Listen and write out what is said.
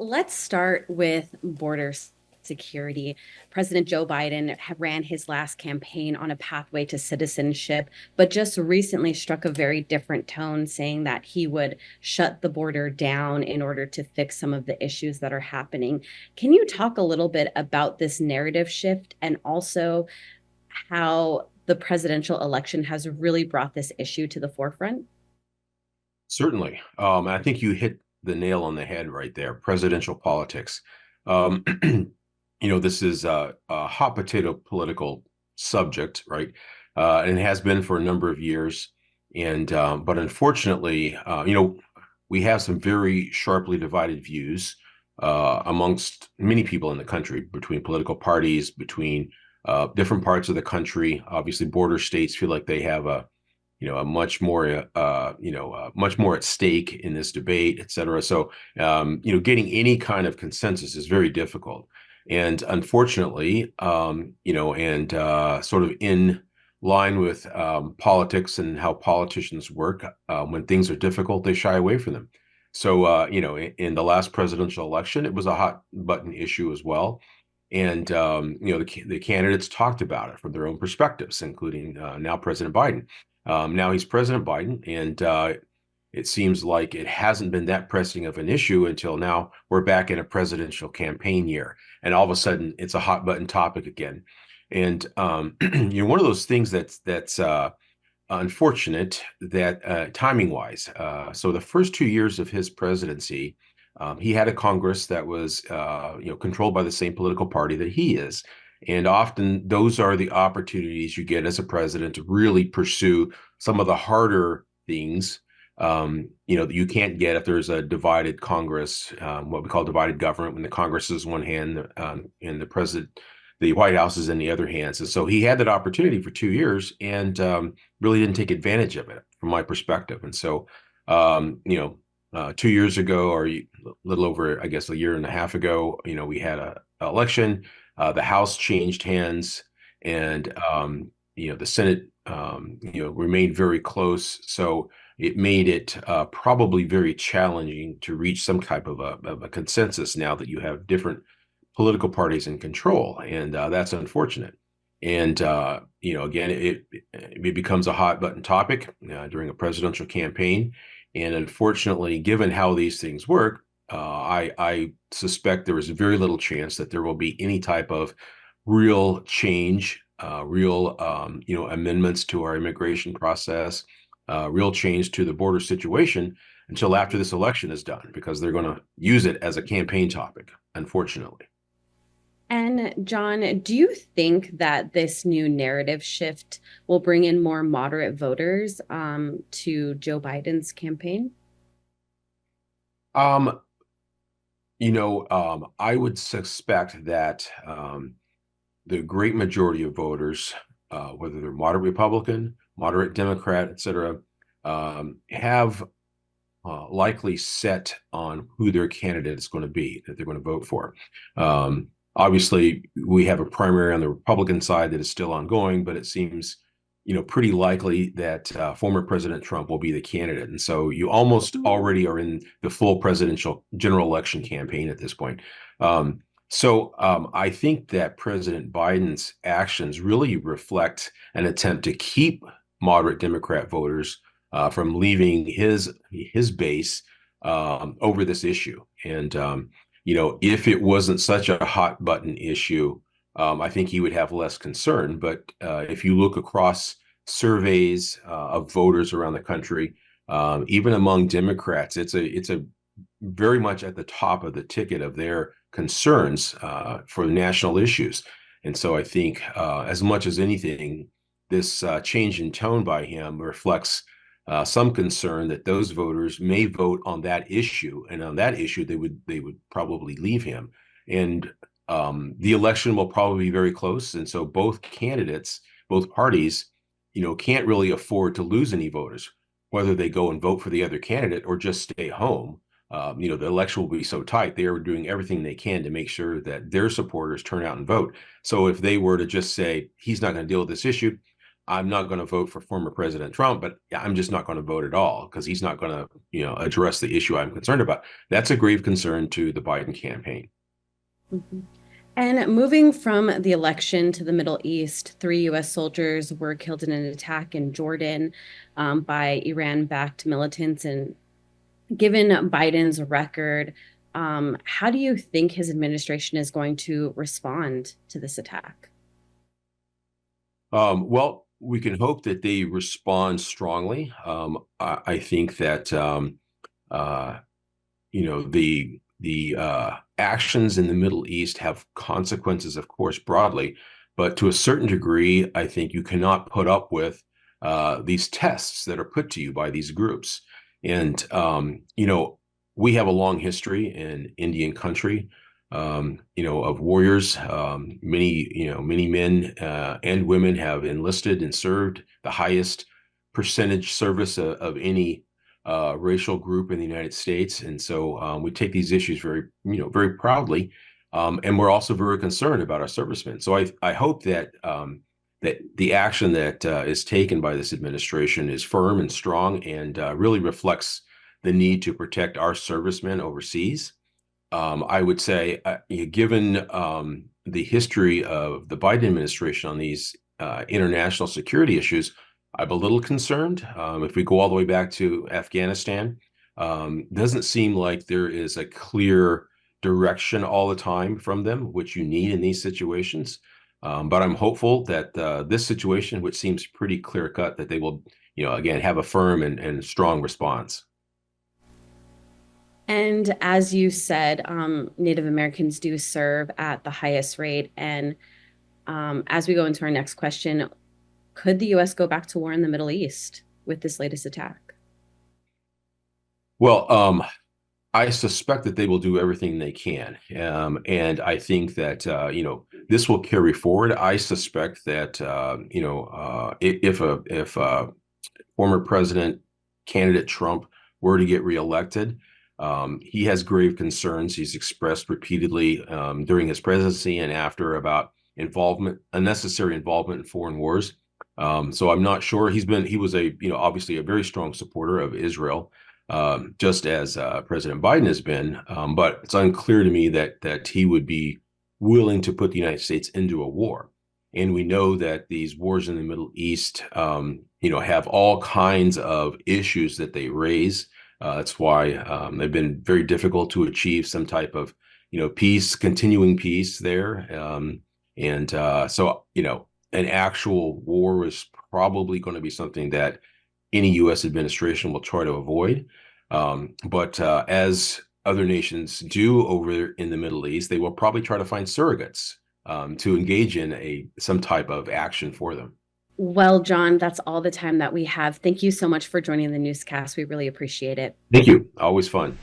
Let's start with security. President Joe Biden ran his last campaign on a pathway to citizenship, but just recently struck a very different tone, saying that he would shut the border down in order to fix some of the issues that are happening. Can you talk a little bit about this narrative shift and also how the presidential election has really brought this issue to the forefront? Certainly. I think you hit the nail on the head right there. Presidential politics. Um, this is a hot potato political subject, right? And it has been for a number of years. But unfortunately, we have some very sharply divided views amongst many people in the country, between political parties, between different parts of the country. Obviously, border states feel like they have a much more at stake in this debate, et cetera. So, getting any kind of consensus is very difficult. And unfortunately, sort of in line with politics and how politicians work, when things are difficult, they shy away from them. So, in the last presidential election, it was a hot button issue as well. And, the candidates talked about it from their own perspectives, including now President Biden. Now he's President Biden, and it seems like it hasn't been that pressing of an issue until now. We're back in a presidential campaign year, and all of a sudden, it's a hot button topic again. And one of those things that's unfortunate that timing wise. So the first 2 years of his presidency, he had a Congress that was controlled by the same political party that he is. And often those are the opportunities you get as a president to really pursue some of the harder things, that you can't get if there's a divided Congress, what we call divided government, when the Congress is one hand and the White House is in the other hands. And so he had that opportunity for 2 years and really didn't take advantage of it, from my perspective. And so, 2 years ago, or a little over, I guess, a year and a half ago, we had an election. The House changed hands, and the Senate remained very close. So it made it probably very challenging to reach some type of a consensus now that you have different political parties in control, and that's unfortunate. And again, it becomes a hot button topic during a presidential campaign. And unfortunately, given how these things work, I suspect there is very little chance that there will be any type of real change, real amendments to our immigration process, real change to the border situation until after this election is done, because they're going to use it as a campaign topic, unfortunately. And John, do you think that this new narrative shift will bring in more moderate voters to Joe Biden's campaign? Um, I would suspect that the great majority of voters, whether they're moderate Republican, moderate Democrat, et cetera, have likely set on who their candidate is going to be, that they're going to vote for. Obviously, we have a primary on the Republican side that is still ongoing, but it seems, pretty likely that former President Trump will be the candidate. And so you almost already are in the full presidential general election campaign at this point. I think that President Biden's actions really reflect an attempt to keep moderate Democrat voters from leaving his base over this issue. And if it wasn't such a hot button issue, I think he would have less concern. But if you look across surveys of voters around the country, even among Democrats, it's a very much at the top of the ticket of their concerns for national issues. And so I think, as much as anything, this change in tone by him reflects some concern that those voters may vote on that issue, and on that issue they would probably leave him. And the election will probably be very close, and so both candidates, both parties, can't really afford to lose any voters, whether they go and vote for the other candidate or just stay home. The election will be so tight; they are doing everything they can to make sure that their supporters turn out and vote. So if they were to just say he's not going to deal with this issue, I'm not going to vote for former President Trump, but I'm just not going to vote at all because he's not going to, address the issue I'm concerned about. That's a grave concern to the Biden campaign. Mhm. And moving from the election to the Middle East, 3 U.S. soldiers were killed in an attack in Jordan by Iran-backed militants. And given Biden's record, how do you think his administration is going to respond to this attack? Well, we can hope that they respond strongly. I think that uh, the actions in the Middle East have consequences, of course, broadly, but to a certain degree, I think you cannot put up with these tests that are put to you by these groups. And we have a long history in Indian country, of warriors. Many men and women have enlisted and served the highest percentage service of any racial group in the United States, and so we take these issues very proudly, and we're also very concerned about our servicemen. So I hope that that the action that is taken by this administration is firm and strong and really reflects the need to protect our servicemen overseas. I would say, given the history of the Biden administration on these international security issues, I'm a little concerned. If we go all the way back to Afghanistan, doesn't seem like there is a clear direction all the time from them, which you need in these situations. But I'm hopeful that this situation, which seems pretty clear cut, that they will, again, have a firm and strong response. And as you said, Native Americans do serve at the highest rate. And as we go into our next question, could the U.S. go back to war in the Middle East with this latest attack? Well, I suspect that they will do everything they can, and I think that this will carry forward. I suspect that if former President candidate Trump were to get reelected, he has grave concerns. He's expressed repeatedly during his presidency and after about unnecessary involvement in foreign wars. So I'm not sure. He was obviously a very strong supporter of Israel, just as President Biden has been. But it's unclear to me that he would be willing to put the United States into a war. And we know that these wars in the Middle East, have all kinds of issues that they raise. That's why they've been very difficult to achieve some type of, peace, continuing peace there. So, an actual war is probably going to be something that any U.S. administration will try to avoid. But as other nations do over in the Middle East, they will probably try to find surrogates to engage in some type of action for them. Well, John, that's all the time that we have. Thank you so much for joining the newscast. We really appreciate it. Thank you. Always fun.